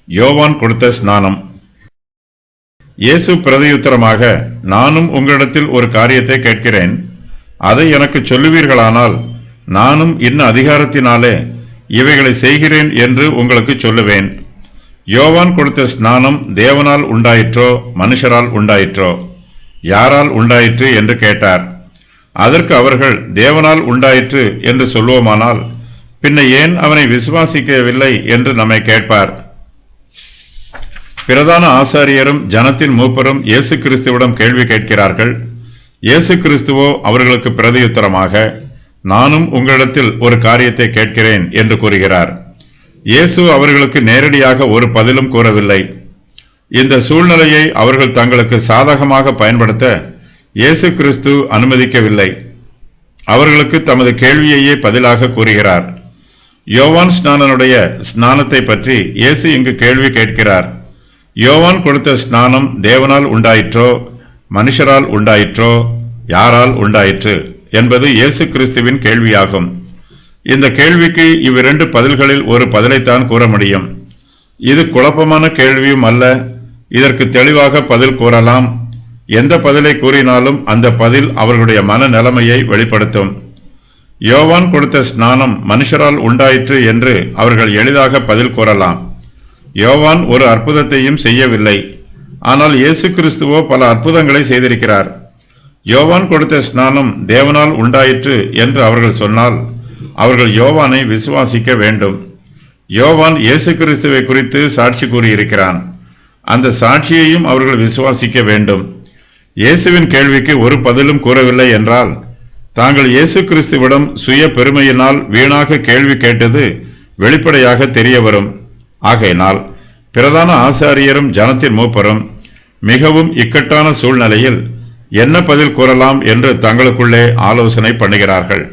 யோவான் கொடுத்த ஸ்நானம். இயேசு பிரதியுத்தரமாக, நானும் உங்களிடத்தில் ஒரு காரியத்தை கேட்கிறேன், அதை எனக்கு சொல்லுவீர்களானால் நானும் இன்ன அதிகாரத்தினாலே இவைகளை செய்கிறேன் என்று உங்களுக்கு சொல்லுவேன். யோவான் கொடுத்த ஸ்நானம் தேவனால் உண்டாயிற்றோ மனுஷரால் உண்டாயிற்றோ? யாரால் உண்டாயிற்று என்று கேட்டார். அதற்கு அவர்கள், தேவனால் உண்டாயிற்று என்று சொல்வோமானால் பின்ன ஏன் அவனை விசுவாசிக்கவில்லை என்று நம்மை கேட்பார். பிரதான ஆசாரியரும் ஜனத்தின் மூப்பரும் இயேசு கிறிஸ்துவிடம் கேள்வி கேட்கிறார்கள். இயேசு கிறிஸ்துவோ அவர்களுக்கு பிரதியுத்தரமாக, நானும் உங்களிடத்தில் ஒரு காரியத்தை கேட்கிறேன் என்று கூறுகிறார். இயேசு அவர்களுக்கு நேரடியாக ஒரு பதிலும் கூறவில்லை. இந்த சூழ்நிலையை அவர்கள் தங்களுக்கு சாதகமாக பயன்படுத்த இயேசு கிறிஸ்து அனுமதிக்கவில்லை. அவர்களுக்கு தமது கேள்வியையே பதிலாக கூறுகிறார். யோவான் ஸ்நானனுடைய ஸ்நானத்தை பற்றி இயேசு இங்கு கேள்வி கேட்கிறார். யோவான் கொடுத்த ஸ்நானம் தேவனால் உண்டாயிற்றோ மனுஷரால் உண்டாயிற்றோ? யாரால் உண்டாயிற்று என்பது இயேசு கிறிஸ்துவின் கேள்வியாகும். இந்த கேள்விக்கு இவ்விரண்டு பதில்களில் ஒரு பதிலைத்தான் கூற முடியும். இது குழப்பமான கேள்வியும் அல்ல. இதற்கு தெளிவாக பதில் கூறலாம். எந்த பதிலை கூறினாலும் அந்த பதில் அவர்களுடைய மன நிலைமையை வெளிப்படுத்தும். யோவான் கொடுத்த ஸ்நானம் மனுஷரால் உண்டாயிற்று என்று அவர்கள் எளிதாக பதில் கூறலாம். யோவான் ஒரு அற்புதத்தையும் செய்யவில்லை. ஆனால் இயேசு கிறிஸ்துவோ பல அற்புதங்களை செய்திருக்கிறார். யோவான் கொடுத்த ஸ்நானம் தேவனால் உண்டாயிற்று என்று அவர்கள் சொன்னால் அவர்கள் யோவானை விசுவாசிக்க வேண்டும். யோவான் இயேசு கிறிஸ்துவை குறித்து சாட்சி கூறியிருக்கிறான். அந்த சாட்சியையும் அவர்கள் விசுவாசிக்க வேண்டும். இயேசுவின் கேள்விக்கு ஒரு பதிலும் கூறவில்லை என்றால் தாங்கள் இயேசு கிறிஸ்துவிடம் சுய பெருமையினால் வீணாக கேள்வி கேட்டது வெளிப்படையாக தெரிய வரும். ஆகையினால் பிரதான ஆசாரியரும் ஜனத்தின் மூப்பரும் மிகவும் இக்கட்டான சூழ்நிலையில் என்ன பதில் கூறலாம் என்று தங்களுக்குள்ளே ஆலோசனை பண்ணுகிறார்கள்.